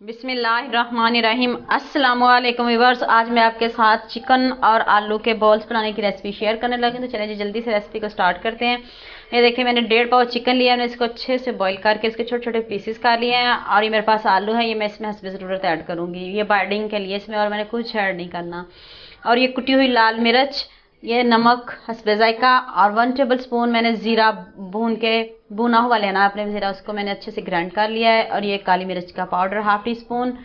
बिस्मिल्लाहिर्रहमानिर्रहीम। अस्सलाम वालेकुम व्यूअर्स। आज मैं आपके साथ चिकन और आलू के बॉल्स बनाने की रेसिपी शेयर करने लगी। तो चलिए जी जल्दी से रेसिपी को स्टार्ट करते हैं। ये देखिए मैंने 1.5 पाव चिकन लिया है। मैंने इसको अच्छे से बॉईल करके इसके छोटे छोटे पीसेस कर लिए हैं। और ये मेरे पास आलू है, ये मैं इसमें हस्बे ज़रूरत ऐड करूँगी, ये बाइंडिंग के लिए इसमें, और मैंने कुछ ऐड नहीं करना। और ये कुटी हुई लाल मिर्च, ये नमक हस्बे ज़ायका, और 1 टेबल स्पून मैंने ज़ीरा भुना हुआ लेना है अपने ज़ीरा, उसको मैंने अच्छे से ग्राइंड कर लिया है। और ये काली मिर्च का पाउडर 1/2 टी स्पून,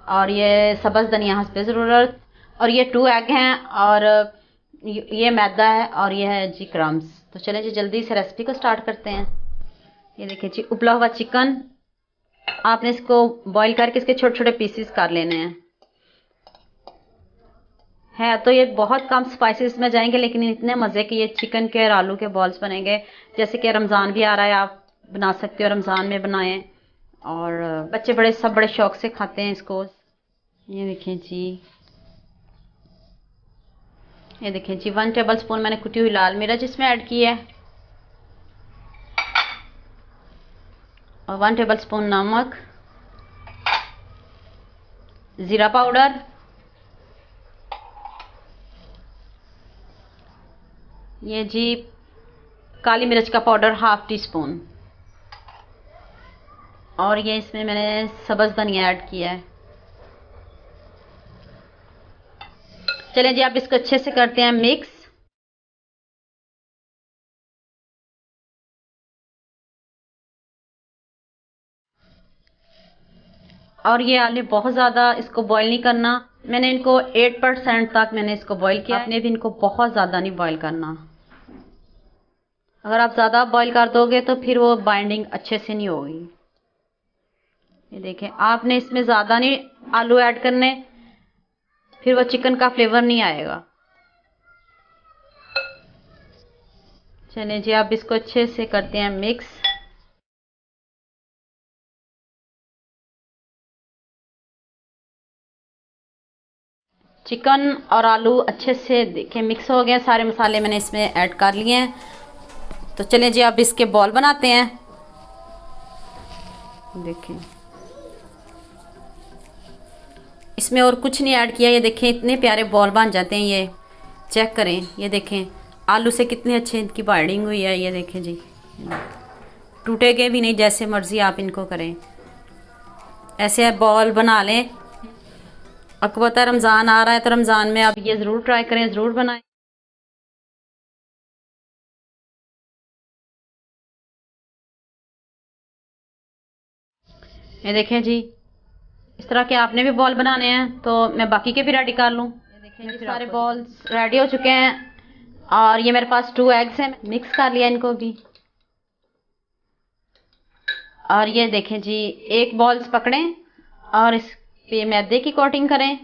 और ये सब्ज़ धनिया हस्बे ज़रूरत, और ये 2 एग हैं, और ये मैदा है, और ये है जी क्रम्स। तो चलें जी जल्दी से रेसिपी को स्टार्ट करते हैं। ये देखिए जी उबला हुआ चिकन, आपने इसको बॉईल करके इसके छोटे छोटे पीसेस कर लेने हैं। है तो ये बहुत कम स्पाइसेस में जाएंगे, लेकिन इतने मज़े के ये चिकन के और आलू के बॉल्स बनेंगे। जैसे कि रमज़ान भी आ रहा है, आप बना सकते हो, रमज़ान में बनाएं, और बच्चे बड़े सब बड़े शौक से खाते हैं इसको। ये देखें जी, ये देखें जी 1 टेबल स्पून मैंने कुटी हुई लाल मिर्च इसमें ऐड की है, और 1 टेबल स्पून नमक, ज़ीरा पाउडर, ये जी काली मिर्च का पाउडर 1/2 टी स्पून, और ये इसमें मैंने सब्ज़ धनिया ऐड किया है। चलें जी आप इसको अच्छे से करते हैं मिक्स। और ये आलू बहुत ज़्यादा इसको बॉईल नहीं करना, मैंने इनको 8% तक मैंने इसको बॉईल किया। आपने भी इनको बहुत ज़्यादा नहीं बॉईल करना। अगर आप ज़्यादा बॉईल कर दोगे तो फिर वो बाइंडिंग अच्छे से नहीं होगी। ये देखें, आपने इसमें ज़्यादा नहीं आलू ऐड करने, फिर वो चिकन का फ्लेवर नहीं आएगा। चलें जी आप इसको अच्छे से करते हैं मिक्स। चिकन और आलू अच्छे से देखें मिक्स हो गए, सारे मसाले मैंने इसमें ऐड कर लिए हैं। तो चलें जी अब इसके बॉल बनाते हैं। देखें इसमें और कुछ नहीं ऐड किया, ये देखें इतने प्यारे बॉल बन जाते हैं। ये चेक करें, ये देखें आलू से कितने अच्छे इनकी बाइंडिंग हुई है। ये देखें जी टूटेंगे भी नहीं, जैसे मर्जी आप इनको करें, ऐसे बॉल बना लें। आपको पता है रमज़ान आ रहा है, तो रमज़ान में आप ये ज़रूर ट्राई करें, ज़रूर बनाएं। ये देखें जी इस तरह के आपने भी बॉल बनाने हैं, तो मैं बाकी के भी रेडी कर लूँ। ये देखें जी सारे बॉल्स रेडी हो चुके हैं, और ये मेरे पास 2 एग्स हैं, मिक्स कर लिया इनको भी। और ये देखें जी एक बॉल्स पकड़ें और इस पे मैदे की कोटिंग करें।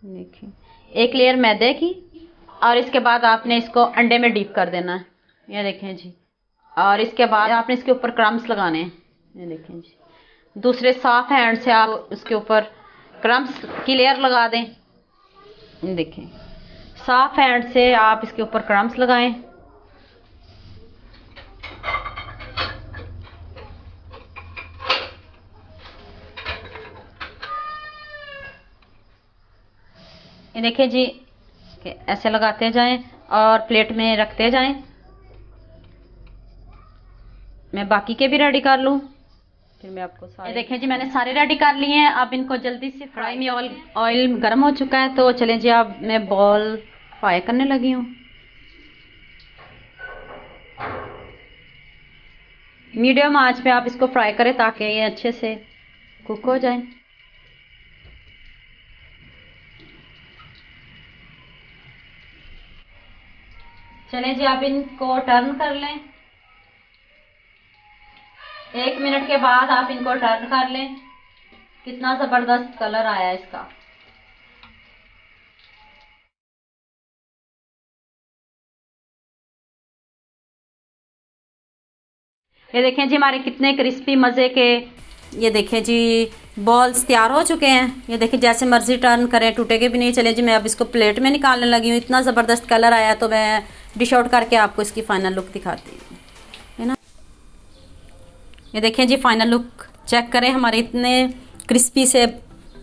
देखिए एक लेयर मैदे की, और इसके बाद आपने इसको अंडे में डीप कर देना है। ये देखें जी, और इसके बाद आपने इसके ऊपर क्रम्स लगाने हैं। ये देखें जी दूसरे साफ हैंड से आप उसके ऊपर क्रम्स की लेयर लगा दें। देखें साफ हैंड से आप इसके ऊपर क्रम्स लगाएं। ये देखें जी ऐसे लगाते जाएं और प्लेट में रखते जाएं। मैं बाकी के भी रेडी कर लूँ, फिर मैं आपको सारे। ये देखें जी मैंने सारे रेडी कर लिए हैं। अब इनको जल्दी से फ्राई में ऑयल गर्म हो चुका है, तो चलें जी अब मैं बॉल फ्राई करने लगी हूँ। मीडियम आंच पे आप इसको फ्राई करें ताकि ये अच्छे से कुक हो जाए। चलें जी आप इनको टर्न कर लें। 1 मिनट के बाद आप इनको टर्न कर लें। कितना ज़बरदस्त कलर आया इसका। ये देखें जी हमारे कितने क्रिस्पी मज़े के, ये देखें जी बॉल्स तैयार हो चुके हैं। ये देखें जैसे मर्जी टर्न करें टूटेंगे भी नहीं। चले जी मैं अब इसको प्लेट में निकालने लगी हूँ। इतना ज़बरदस्त कलर आया, तो मैं डिश आउट करके आपको इसकी फाइनल लुक दिखाती हूँ, है ना। ये देखें जी, फाइनल लुक चेक करें, हमारे इतने क्रिस्पी से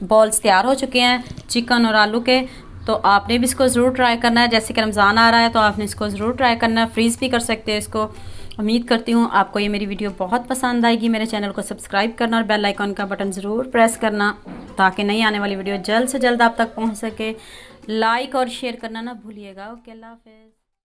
बॉल्स तैयार हो चुके हैं चिकन और आलू के। तो आपने भी इसको ज़रूर ट्राई करना है। जैसे कि रमज़ान आ रहा है तो आपने इसको ज़रूर ट्राई करना है, फ्रीज़ भी कर सकते हैं इसको। उम्मीद करती हूँ आपको ये मेरी वीडियो बहुत पसंद आएगी। मेरे चैनल को सब्सक्राइब करना और बेल आइकन का बटन ज़रूर प्रेस करना ताकि नई आने वाली वीडियो जल्द से जल्द आप तक पहुँच सके। लाइक और शेयर करना ना भूलिएगा। ओके, अल्लाह हाफ़िज़।